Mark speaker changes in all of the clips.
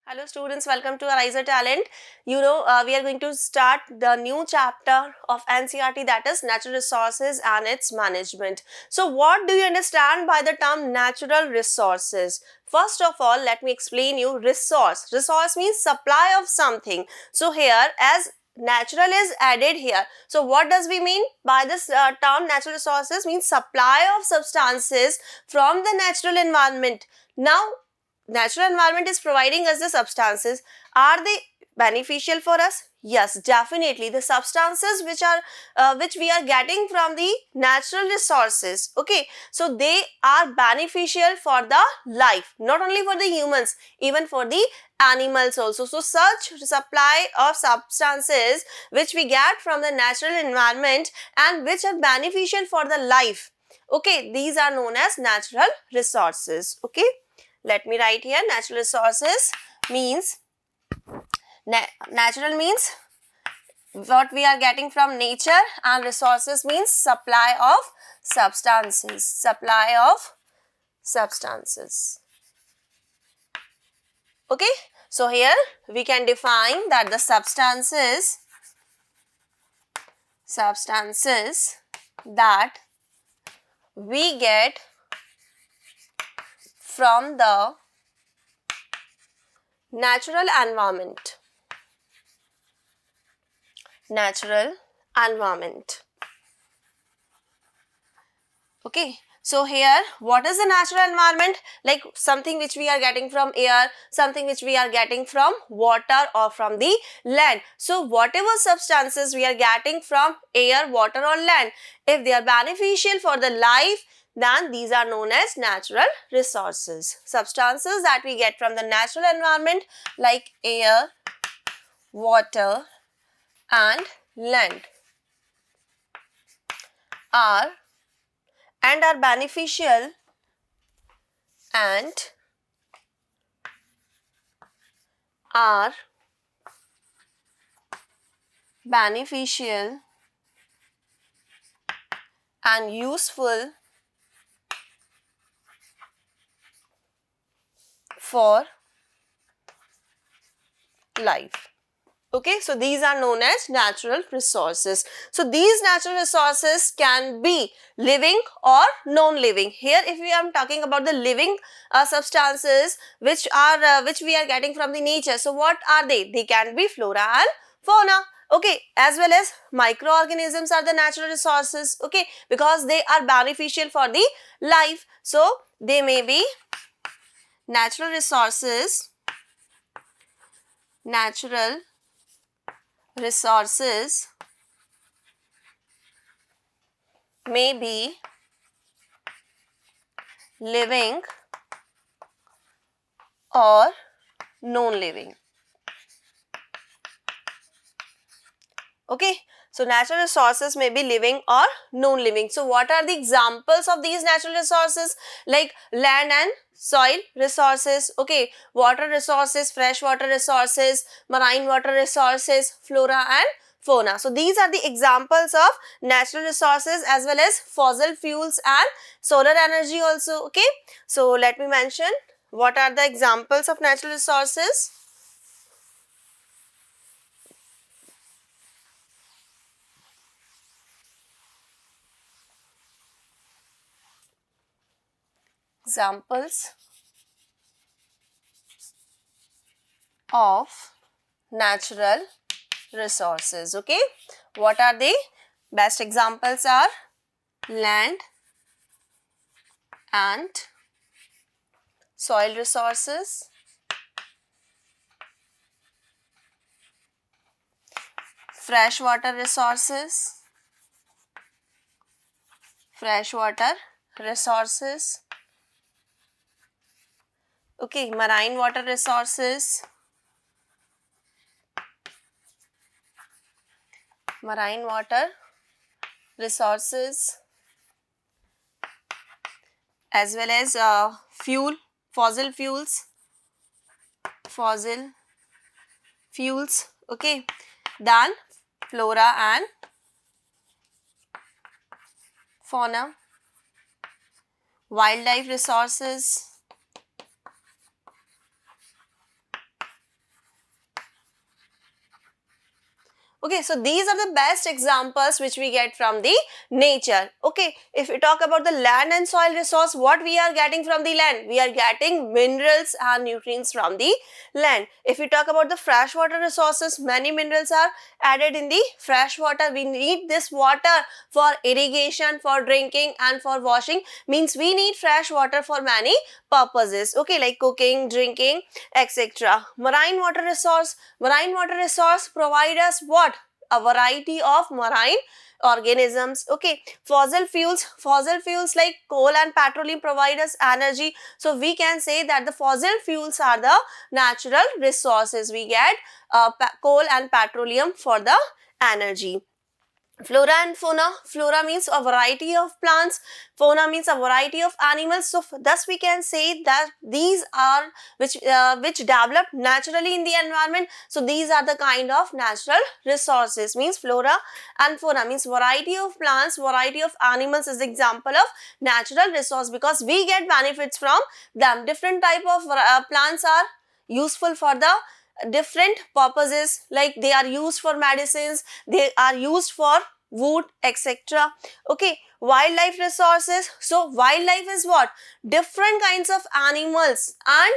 Speaker 1: Hello students, welcome to AriserTalent. We are going to start the new chapter of NCERT, that is Natural Resources and its Management. So what do you understand by the term natural resources? First of all, let me explain you resource. Resource means supply of something. So here as natural is added here. So what does we mean by this term natural resources? Means supply of substances from the natural environment. Now natural environment is providing us the substances. Are they beneficial for us? Yes, definitely. The substances which we are getting from the natural resources, okay, so they are beneficial for the life, not only for the humans, even for the animals also. So such supply of substances which we get from the natural environment and which are beneficial for the life, okay, these are known as natural resources. Okay, let me write here. Natural resources means natural means what we are getting from nature, and resources means supply of substances. Supply of substances. Okay, so here we can define that the substances that we get from the natural environment. Okay, so here what is the natural environment? Like something which we are getting from air, something which we are getting from water or from the land. So whatever substances we are getting from air, water or land, if they are beneficial for the life, then these are known as natural resources. Substances that we get from the natural environment like air, water and land are beneficial and useful for life. Okay, so these are known as natural resources. So these natural resources can be living or non-living. Here if we are talking about the living substances which we are getting from the nature, so what are they? They can be flora and fauna. Okay, as well as microorganisms are the natural resources, okay, because they are beneficial for the life. So they may be natural resources may be living or non-living. Okay, so natural resources may be living or non-living. So what are the examples of these natural resources? Like land and soil resources, okay, water resources, freshwater resources, marine water resources, flora and fauna. So these are the examples of natural resources, as well as fossil fuels and solar energy also. Okay, so let me mention what are the examples of natural resources. Examples of natural resources. Okay, what are they? Best examples are land and soil resources, freshwater resources, okay, marine water resources, as well as fossil fuels, okay, then flora and fauna, wildlife resources, Okay, so these are the best examples which we get from the nature. Okay, if we talk about the land and soil resource, what we are getting from the land? We are getting minerals and nutrients from the land. If we talk about the freshwater resources, many minerals are added in the fresh water. We need this water for irrigation, for drinking and for washing. Means we need fresh water for many purposes. Okay, like cooking, drinking, etc. Marine water resource. Marine water resource provide us what? A variety of marine organisms. Okay, fossil fuels like coal and petroleum provide us energy. So we can say that the fossil fuels are the natural resources. We get coal and petroleum for the energy. Flora and fauna. Flora means a variety of plants, fauna means a variety of animals. So thus we can say that these are which develop naturally in the environment. So these are the kind of natural resources. Means flora and fauna means variety of plants, variety of animals is example of natural resource, because we get benefits from them. Different type of plants are useful for the different purposes, like they are used for medicines, they are used for wood, etc. Okay, wildlife resources. So wildlife is what? Different kinds of animals and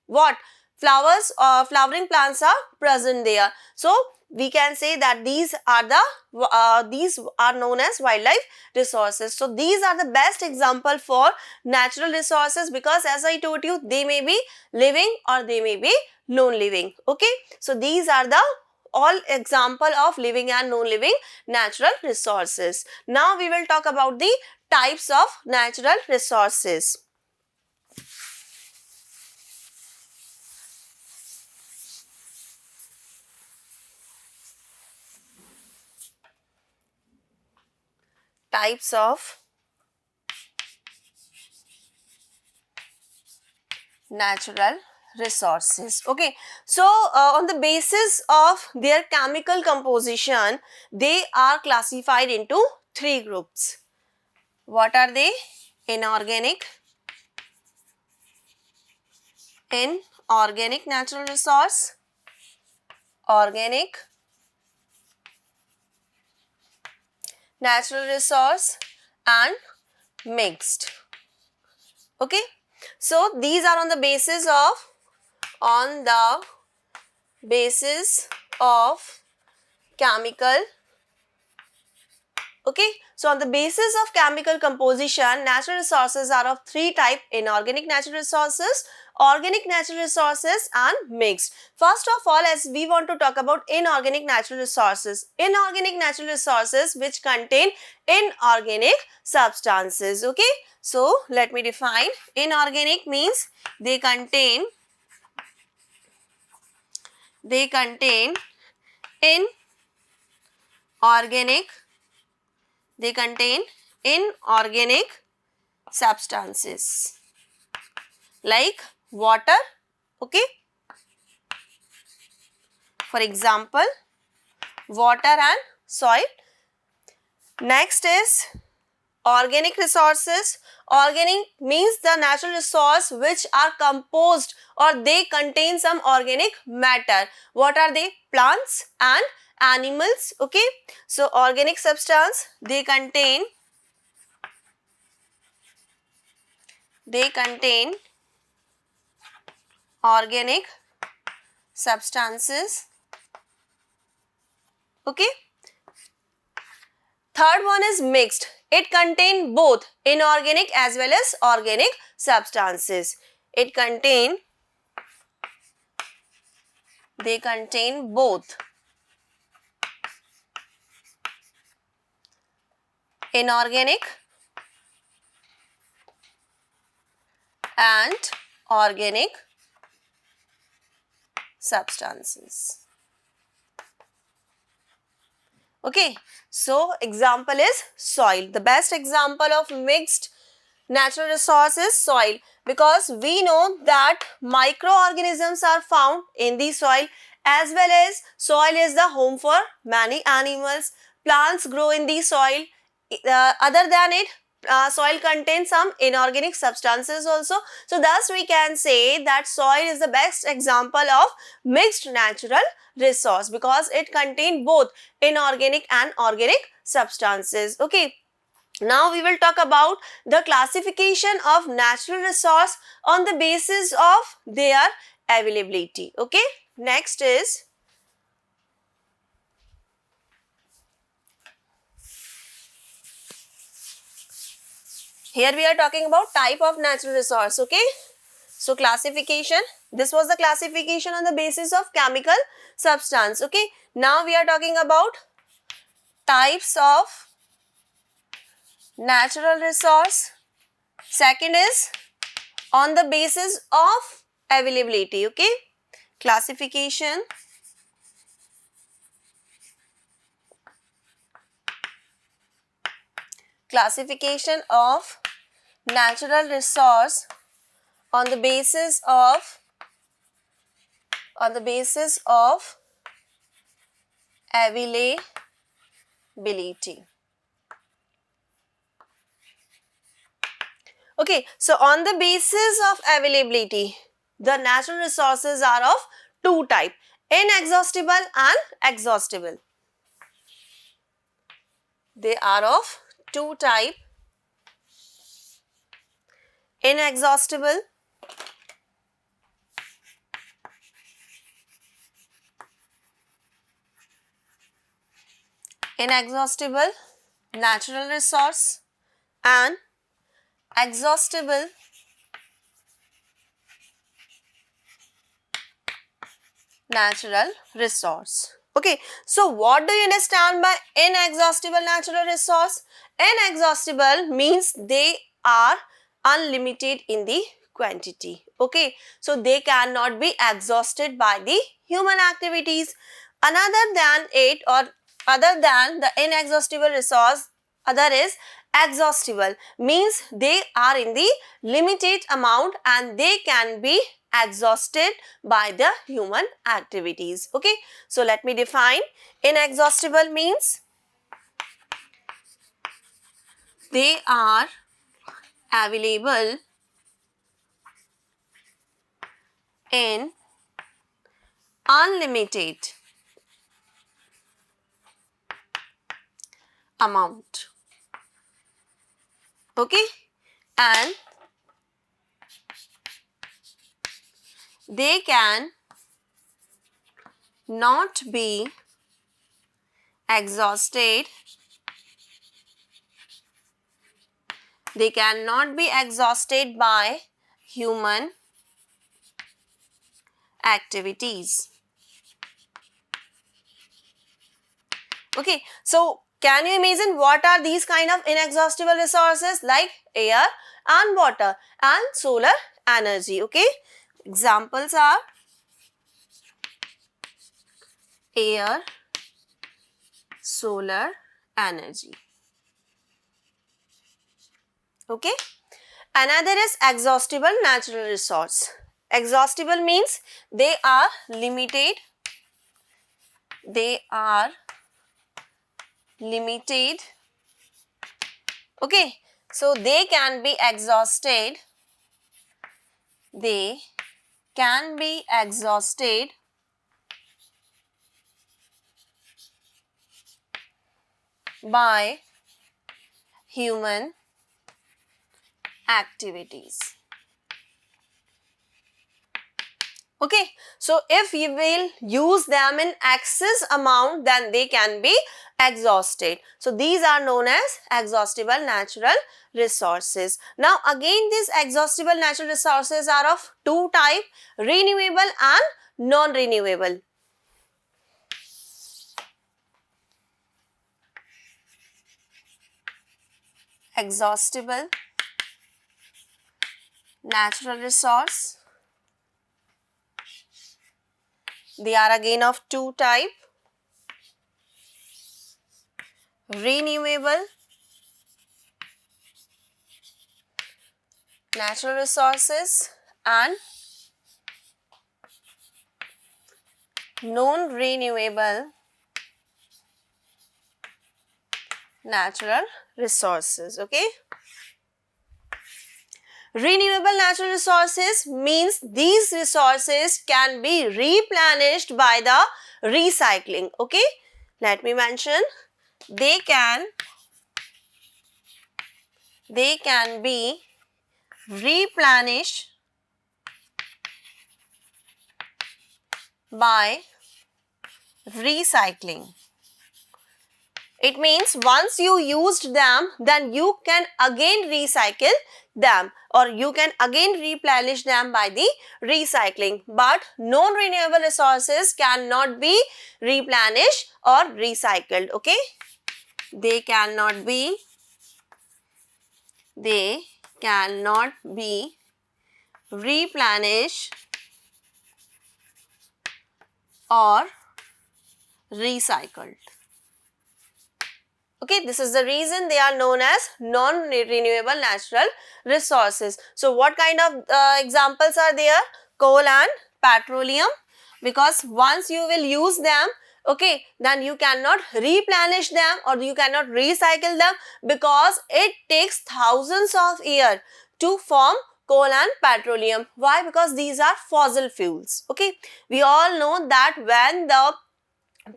Speaker 1: what? Flowers or flowering plants are present there. So we can say that these are known as wildlife resources. So these are the best example for natural resources, because as I told you, they may be living or they may be non-living. Okay, so these are the all example of living and non-living natural resources. Now we will talk about the types of natural resources. Types of natural resources. Okay, so on the basis of their chemical composition, they are classified into three groups. What are they? Inorganic natural resource, organic natural resource, and mixed. Okay, so these are on the basis of chemical. Okay, so on the basis of chemical composition, natural resources are of three types: inorganic natural resources, organic natural resources, and mixed. First of all, as we want to talk about inorganic natural resources. Inorganic natural resources which contain inorganic substances. Okay, so let me define. Inorganic means they contain inorganic substances like water. Okay, for example, water and soil. Next is organic resources. Organic means the natural resource which are composed or they contain some organic matter. What are they? Plants and animals. Okay, so organic substance, they contain organic substances. Okay, third one is mixed. It contains both inorganic as well as organic substances. They contain both inorganic and organic substances. Okay, so example is soil. The best example of mixed natural resource is soil, because we know that microorganisms are found in the soil, as well as soil is the home for many animals. Plants grow in the soil. Other than it, soil contains some inorganic substances also. So thus we can say that soil is the best example of mixed natural resource because it contains both inorganic and organic substances. Okay. Now we will talk about the classification of natural resource on the basis of their availability. Okay. Next is here we are talking about type of natural resource. Okay. So classification, this was the classification on the basis of chemical substance. Okay. Now we are talking about types of natural resource. Second is on the basis of availability. Okay. Classification of natural resource on the basis of availability. Okay, so on the basis of availability, the natural resources are of two types, inexhaustible and exhaustible. They are of two types, inexhaustible natural resource and exhaustible natural resource. Okay, so what do you understand by inexhaustible natural resource? Inexhaustible means they are unlimited in the quantity. Okay, so they cannot be exhausted by the human activities. Other than the inexhaustible resource, other is exhaustible, means they are in the limited amount and they can be exhausted by the human activities. Okay, so let me define. Inexhaustible means they are available in unlimited amount. Okay, and they can not be exhausted. They cannot be exhausted by human activities. Okay, so can you imagine what are these kind of inexhaustible resources like air and water and solar energy? Okay, examples are air, solar energy. Okay, another is exhaustible natural resource. Exhaustible means they are limited. Okay, so they can be exhausted. They can be exhausted by human activities. Okay, so if you will use them in excess amount, then they can be exhausted. So these are known as exhaustible natural resources. Now again, these exhaustible natural resources are of two types, renewable and non-renewable. Exhaustible natural resource, they are again of two types, renewable natural resources and non-renewable natural resources. Okay, Renewable natural resources means these resources can be replenished by the recycling. Okay, let me mention, they can be replenished by recycling. It means once you used them, then you can again recycle them, or you can again replenish them by the recycling. But non-renewable resources cannot be replenished or recycled. Okay, they cannot be replenished or recycled. Okay, this is the reason they are known as non-renewable natural resources. So what kind of examples are there? Coal and petroleum, because once you will use them, okay, then you cannot replenish them or you cannot recycle them, because it takes thousands of years to form coal and petroleum. Why? Because these are fossil fuels. Okay, we all know that when the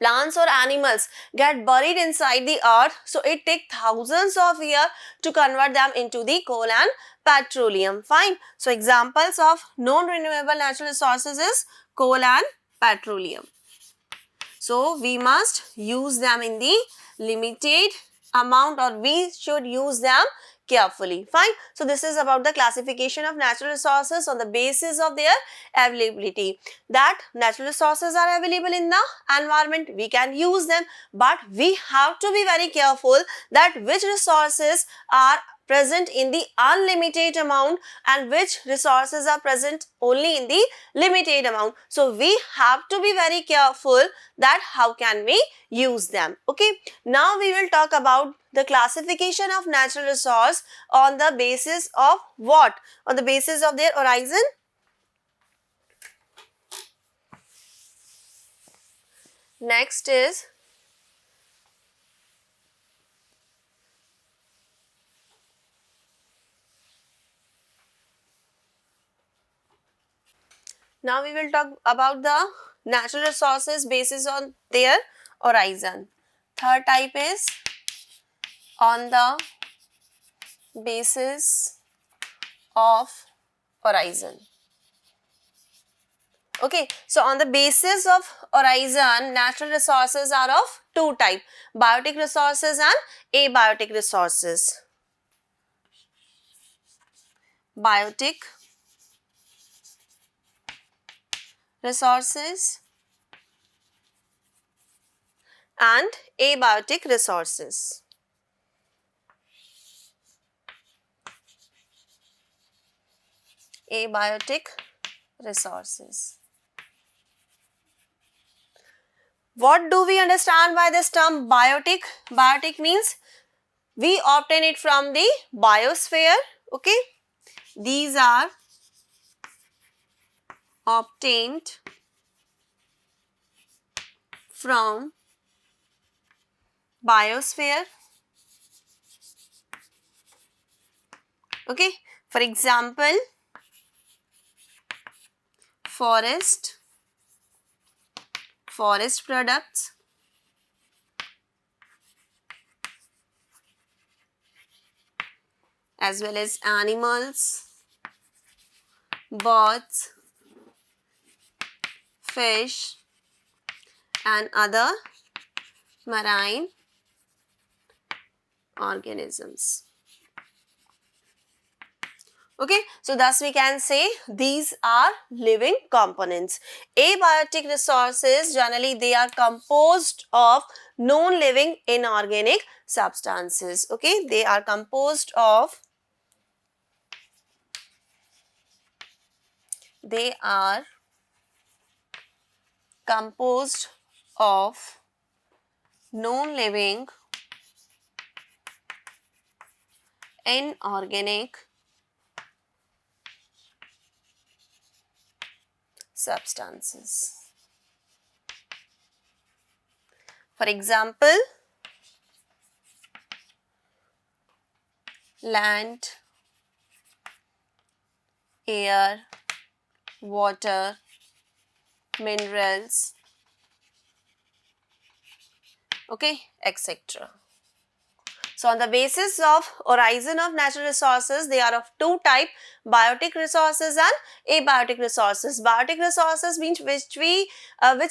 Speaker 1: plants or animals get buried inside the earth, so it takes thousands of years to convert them into the coal and petroleum. Fine. So examples of non-renewable natural resources is coal and petroleum. So we must use them in the limited amount, or we should use them carefully. Fine. So this is about the classification of natural resources on the basis of their availability. That natural resources are available in the environment, we can use them, but we have to be very careful that which resources are present in the unlimited amount and which resources are present only in the limited amount. So we have to be very careful that how can we use them. Okay, now we will talk about the classification of natural resource on the basis of what? On the basis of their horizon. Next is now we will talk about the natural resources basis on their horizon. Third type is on the basis of horizon. Okay, so on the basis of horizon, natural resources are of two types, biotic resources and abiotic resources. Biotic resources and abiotic resources. Abiotic resources. What do we understand by this term biotic? Biotic means we obtain it from the biosphere. Okay, these are obtained from biosphere. Okay, for example, forest products, as well as animals, birds, fish and other marine organisms. Okay, so thus we can say these are living components. Abiotic resources, generally they are composed of non-living inorganic substances. Okay, they are composed of non-living inorganic substances. For example, land, air, water, minerals, okay, etc. So on the basis of horizon of natural resources, they are of two type, biotic resources and abiotic resources. Biotic resources means which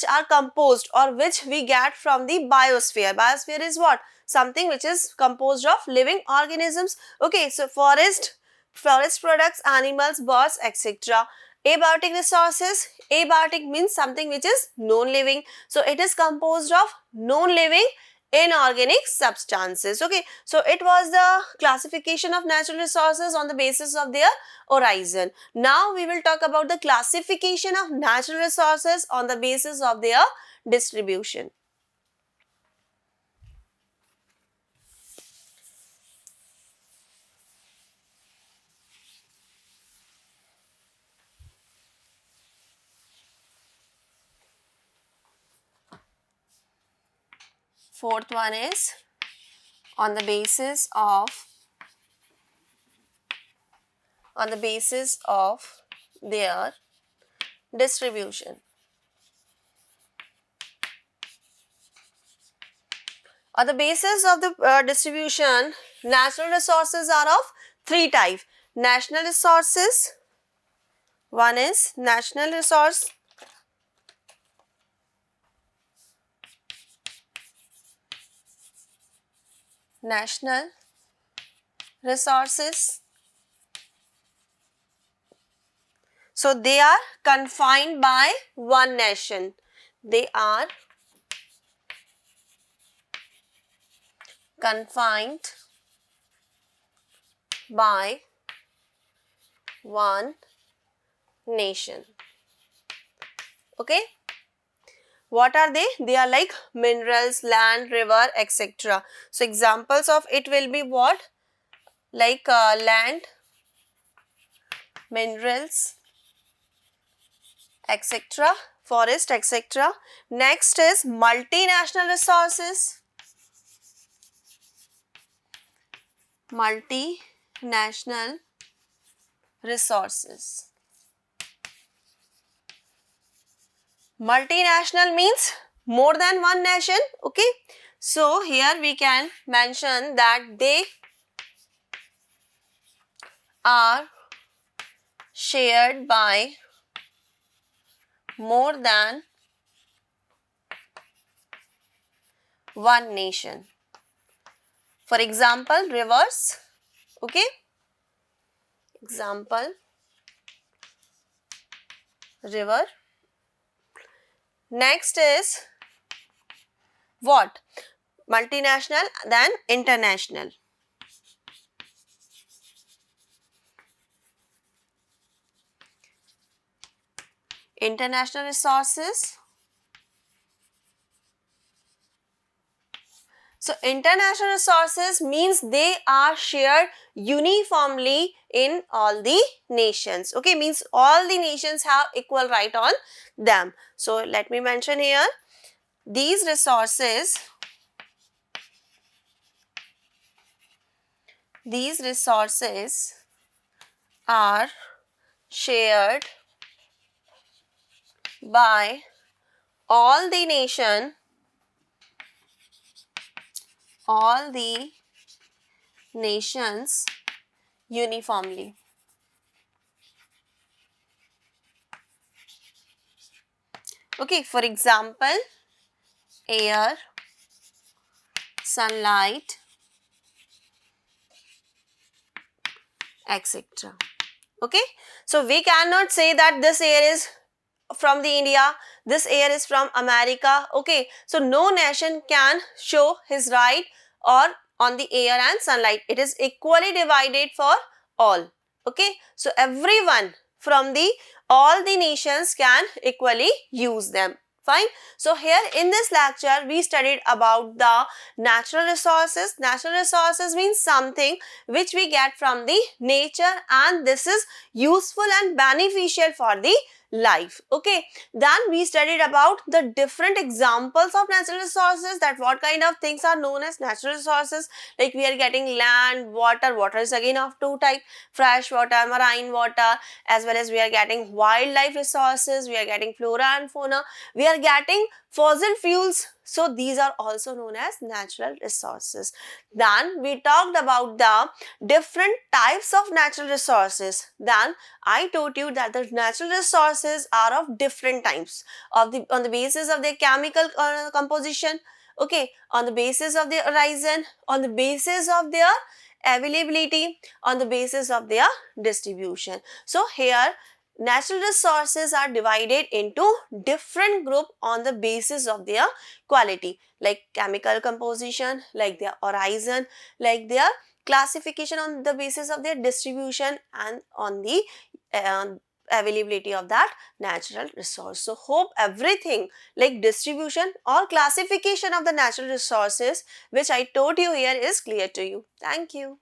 Speaker 1: are composed or which we get from the biosphere. Biosphere is what? Something which is composed of living organisms. Okay, so forest products, animals, birds, etc. Abiotic resources, abiotic means something which is non-living. So it is composed of non-living inorganic substances. Okay, so it was the classification of natural resources on the basis of their horizon. Now we will talk about the classification of natural resources on the basis of their distribution. Fourth one is on the basis of their distribution. On the basis of the distribution, natural resources are of three types. National resources, one is national resource, national resources. So they are confined by one nation. They are confined by one nation. Okay. What are they? They are like minerals, land, river, etc. So examples of it will be what? Like land, minerals, etc. Forest, etc. Next is multinational resources. Multinational resources. Multinational means more than one nation. Okay. So here we can mention that they are shared by more than one nation. For example, rivers. Okay. Example, river. Next is what? Multinational, then international. International resources. So international resources means they are shared uniformly in all the nations. Okay, means all the nations have equal right on them. So let me mention here, these resources are shared by all the nations uniformly. Okay, for example, air, sunlight, etc. Okay, so we cannot say that this air is from the India, this air is from America. Okay, so no nation can show his right or on the air and sunlight. It is equally divided for all. Okay, so everyone from all the nations can equally use them. Fine. So here in this lecture we studied about the natural resources. Natural resources means something which we get from the nature and this is useful and beneficial for the life. Okay, then we studied about the different examples of natural resources, that what kind of things are known as natural resources. Like we are getting land, water. Water is again of two types: fresh water, marine water, as well as we are getting wildlife resources, we are getting flora and fauna, we are getting fossil fuels. So these are also known as natural resources. Then we talked about the different types of natural resources. Then I told you that the natural resources are of different types on the basis of their chemical composition, okay, on the basis of their horizon, on the basis of their availability, on the basis of their distribution. So here natural resources are divided into different group on the basis of their quality, like chemical composition, like their horizon, like their classification, on the basis of their distribution, and on the availability of that natural resource. So hope everything like distribution or classification of the natural resources which I told you here is clear to you. Thank you.